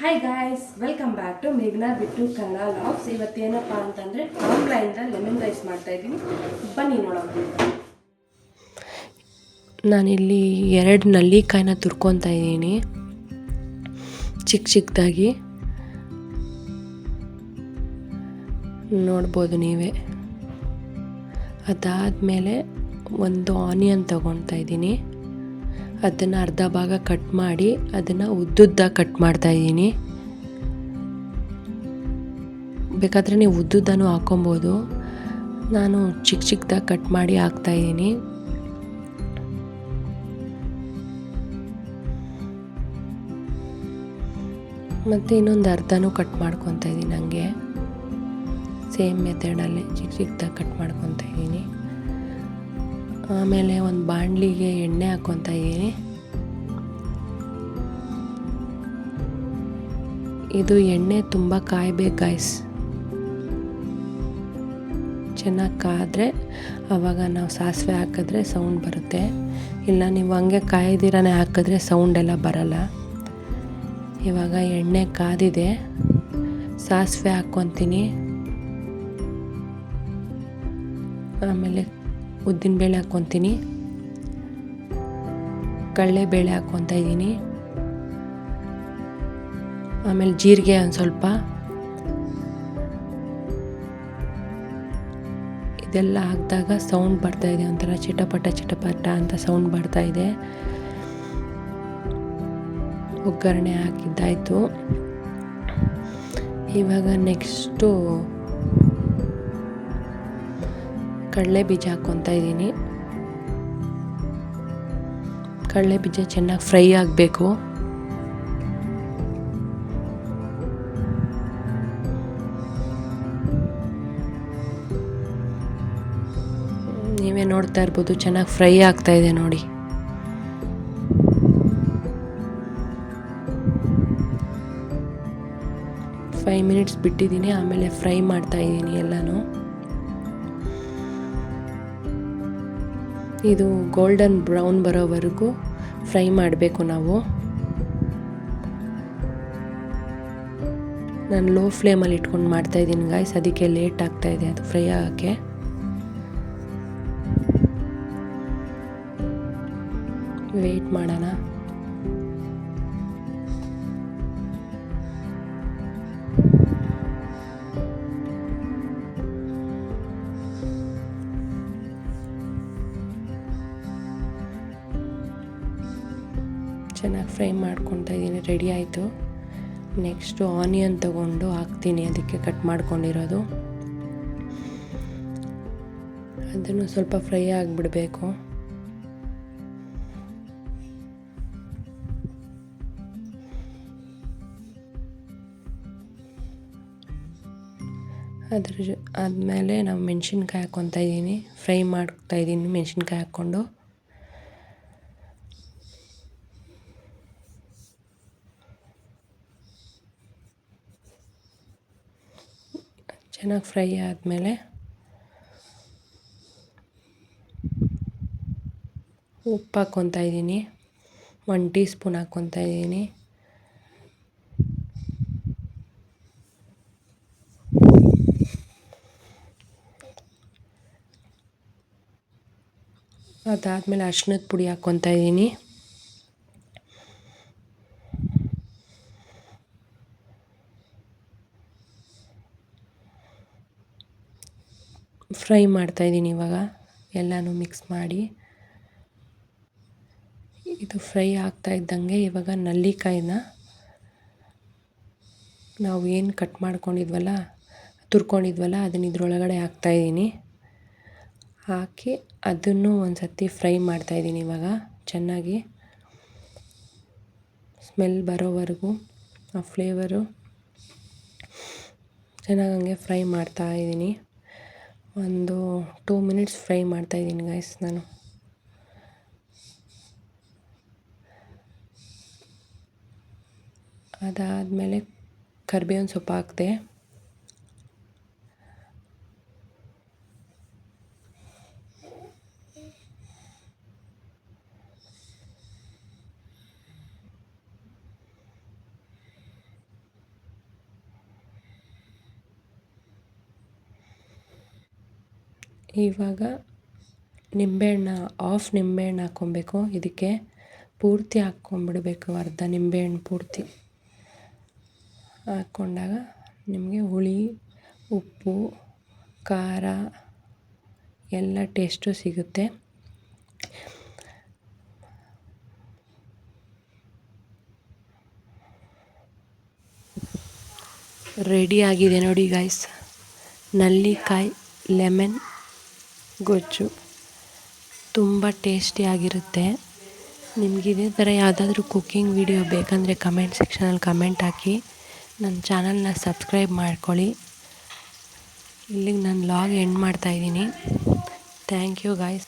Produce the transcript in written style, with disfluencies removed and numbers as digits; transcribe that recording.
Hi guys, welcome back to ಮೇಘ್ನಾ ಬಿಟ್ಟು Kannada logs. ಇವತ್ತೇನಪ್ಪ ಅಂತಂದರೆ ಆನ್ಲೈನ್ದ ಲೆಮನ್ ರೈಸ್ ಮಾಡ್ತಾಯಿದ್ದೀನಿ. ಬನ್ನಿ ನೋಡೋಣ. ನಾನಿಲ್ಲಿ 2 ನಲ್ಲಿಕಾಯಿನ ತುರ್ಕೊತಾ ಇದ್ದೀನಿ ಚಿಕ್ಕದಾಗಿ, ನೋಡ್ಬೋದು ನೀವೇ. ಅದಾದಮೇಲೆ ಒಂದು ಆನಿಯನ್ ತೊಗೊತಾ ಇದ್ದೀನಿ. ಅದನ್ನು ಅರ್ಧ ಭಾಗ ಕಟ್ ಮಾಡಿ ಅದನ್ನು ಉದ್ದುದ್ದ ಕಟ್ ಮಾಡ್ತಾ ಇದ್ದೀನಿ. ಬೇಕಾದರೆ ನೀವು ಉದ್ದುದ್ದನೂ ಹಾಕೊಬೋದು. ನಾನು ಚಿಕ್ಕದಾಗಿ ಕಟ್ ಮಾಡಿ ಹಾಕ್ತಾಯಿದ್ದೀನಿ. ಮತ್ತು ಇನ್ನೊಂದು ಅರ್ಧನೂ ಕಟ್ ಮಾಡ್ಕೊತಾ ಇದ್ದೀನಿ. ಹಂಗೆ ಸೇಮ್ ಮೆಥಡಲ್ಲಿ ಚಿಕ್ಕದಾಗಿ ಕಟ್ ಮಾಡ್ಕೊತಾ ಇದ್ದೀನಿ. ಆಮೇಲೆ ಒಂದು ಬಾಣಲಿಗೆ ಎಣ್ಣೆ ಹಾಕ್ಕೊತಾ ಇದ್ದೀನಿ. ಇದು ಎಣ್ಣೆ ತುಂಬ ಕಾಯಬೇಕು ಗಾಯ್ಸ್. ಚೆನ್ನಾಗಿ ಕಾದ್ರೆ ಆವಾಗ ನಾವು ಸಾಸಿವೆ ಹಾಕಿದ್ರೆ ಸೌಂಡ್ ಬರುತ್ತೆ. ಇಲ್ಲ ನೀವು ಹಂಗೆ ಕಾಯ್ದಿರನೇ ಹಾಕಿದ್ರೆ ಸೌಂಡೆಲ್ಲ ಬರಲ್ಲ. ಇವಾಗ ಎಣ್ಣೆ ಕಾದಿದೆ, ಸಾಸಿವೆ ಹಾಕ್ಕೊತೀನಿ. ಆಮೇಲೆ ಉದ್ದಿನಬೇಳೆ ಹಾಕ್ಕೊತೀನಿ, ಕಡಲೆಬೇಳೆ ಹಾಕ್ಕೊತಾ ಇದ್ದೀನಿ. ಆಮೇಲೆ ಜೀರಿಗೆ ಒಂದು ಸ್ವಲ್ಪ. ಇದೆಲ್ಲ ಹಾಕಿದಾಗ ಸೌಂಡ್ ಬರ್ತಾಯಿದೆ, ಒಂಥರ ಚಿಟಪಟ ಅಂತ ಸೌಂಡ್ ಬರ್ತಾಯಿದೆ. ಒಗ್ಗರಣೆ ಹಾಕಿದ್ದಾಯಿತು. ಇವಾಗ ನೆಕ್ಸ್ಟು ಕಡಲೆ ಬೀಜ ಹಾಕ್ಕೊತಾ ಇದ್ದೀನಿ. ಕಡಲೆ ಬೀಜ ಚೆನ್ನಾಗಿ ಫ್ರೈ ಆಗಬೇಕು. ನೀವೇ ನೋಡ್ತಾ ಇರ್ಬೋದು, ಚೆನ್ನಾಗಿ ಫ್ರೈ ಆಗ್ತಾ ಇದೆ ನೋಡಿ. ಫೈವ್ ಮಿನಿಟ್ಸ್ ಬಿಟ್ಟಿದ್ದೀನಿ, ಆಮೇಲೆ ಫ್ರೈ ಮಾಡ್ತಾ ಇದ್ದೀನಿ ಎಲ್ಲನೂ. ಇದು ಗೋಲ್ಡನ್ ಬ್ರೌನ್ ಬರೋವರೆಗೂ ಫ್ರೈ ಮಾಡಬೇಕು ನಾವು. ನಾನು ಲೋ ಫ್ಲೇಮಲ್ಲಿ ಇಟ್ಕೊಂಡು ಮಾಡ್ತಾಯಿದ್ದೀನಿ ಗಾಯ್ಸ್, ಅದಕ್ಕೆ ಲೇಟ್ ಆಗ್ತಾಯಿದೆ ಅದು ಫ್ರೈ ಆಗೋಕ್ಕೆ. ವೆಯ್ಟ್ ಮಾಡೋಣ. ಚೆನ್ನಾಗಿ ಫ್ರೈ ಮಾಡ್ಕೊತಾ ಇದ್ದೀನಿ. ರೆಡಿ ಆಯಿತು. ನೆಕ್ಸ್ಟು ಆನಿಯನ್ ತೊಗೊಂಡು ಹಾಕ್ತೀನಿ, ಅದಕ್ಕೆ ಕಟ್ ಮಾಡ್ಕೊಂಡಿರೋದು. ಅದನ್ನು ಸ್ವಲ್ಪ ಫ್ರೈ ಆಗಿಬಿಡಬೇಕು. ಆದಮೇಲೆ ನಾವು ಮೆಣಸಿನ್ಕಾಯಿ ಹಾಕ್ಕೊತಾ ಇದ್ದೀನಿ. ಫ್ರೈ ಮಾಡ್ತಾ ಇದ್ದೀನಿ ಮೆಣಸಿನ್ಕಾಯಿ ಹಾಕ್ಕೊಂಡು. ಚೆನ್ನಾಗಿ ಫ್ರೈ ಆದಮೇಲೆ ಉಪ್ಪು ಹಾಕ್ಕೊತಾ ಇದ್ದೀನಿ. 1 ಟೀ ಸ್ಪೂನ್ ಹಾಕ್ಕೊತಾ ಇದ್ದೀನಿ. ಅದಾದಮೇಲೆ ಅರಿಶಿಣದ ಪುಡಿ ಹಾಕ್ಕೊತಾ ಇದ್ದೀನಿ. ಫ್ರೈ ಮಾಡ್ತಾಯಿದ್ದೀನಿ ಇವಾಗ ಎಲ್ಲನೂ ಮಿಕ್ಸ್ ಮಾಡಿ. ಇದು ಫ್ರೈ ಆಗ್ತಾ ಇದ್ದಂಗೆ ಇವಾಗ ನಲ್ಲಿಕಾಯಿನ ನಾವು ಏನು ಕಟ್ ಮಾಡ್ಕೊಂಡಿದ್ವಲ್ಲ, ತುರ್ಕೊಂಡಿದ್ವಲ್ಲ, ಅದನ್ನ ಇದ್ರೊಳಗಡೆ ಹಾಕ್ತಾಯಿದ್ದೀನಿ. ಹಾಕಿ ಅದನ್ನು ಒಂದು ಸರ್ತಿ ಫ್ರೈ ಮಾಡ್ತಾಯಿದ್ದೀನಿ. ಇವಾಗ ಚೆನ್ನಾಗಿ ಸ್ಮೆಲ್ ಬರೋವರೆಗೂ ಆ ಫ್ಲೇವರು ಚೆನ್ನಾಗಿ ಹಂಗೆ ಫ್ರೈ ಮಾಡ್ತಾಯಿದ್ದೀನಿ. ಒಂದು 2 ಮಿನಿಟ್ಸ್ ಫ್ರೈ ಮಾಡ್ತಾಯಿದ್ದೀನಿ ಗೈಸ್ ನಾನು. ಅದಾದಮೇಲೆ ಕರಿಬೇವಿನ ಸೊಪ್ಪು ಹಾಕಿದೆ. ಇವಾಗ ನಿಂಬೆಹಣ್ಣು ಹಾಫ್ ನಿಂಬೆಹಣ್ಣು ಹಾಕ್ಕೊಬೇಕು. ಇದಕ್ಕೆ ಪೂರ್ತಿ ಹಾಕ್ಕೊಂಬಿಡ್ಬೇಕು, ಅರ್ಧ ನಿಂಬೆಹಣ್ಣು ಪೂರ್ತಿ ಹಾಕ್ಕೊಂಡಾಗ ನಿಮಗೆ ಹುಳಿ, ಉಪ್ಪು, ಖಾರ ಎಲ್ಲ ಟೇಸ್ಟು ಸಿಗುತ್ತೆ. ರೆಡಿ ಆಗಿದೆ ನೋಡಿ ಗಾಯ್ಸ್, ನಲ್ಲಿಕಾಯಿ ಲೆಮನ್ ಗೊಜ್ಜು. ತುಂಬ ಟೇಸ್ಟಿಯಾಗಿರುತ್ತೆ. ನಿಮ್ಗೆ ಇದೇ ಥರ ಯಾವುದಾದ್ರೂ ಕುಕ್ಕಿಂಗ್ ವಿಡಿಯೋ ಬೇಕಂದರೆ ಕಮೆಂಟ್ ಸೆಕ್ಷನಲ್ಲಿ ಕಮೆಂಟ್ ಹಾಕಿ. ನನ್ನ ಚಾನಲ್ನ ಸಬ್ಸ್ಕ್ರೈಬ್ ಮಾಡ್ಕೊಳ್ಳಿ. ಇಲ್ಲಿಗೆ ನಾನು ವ್ಲಾಗ್ ಎಂಡ್ ಮಾಡ್ತಾಯಿದ್ದೀನಿ. Thank you guys.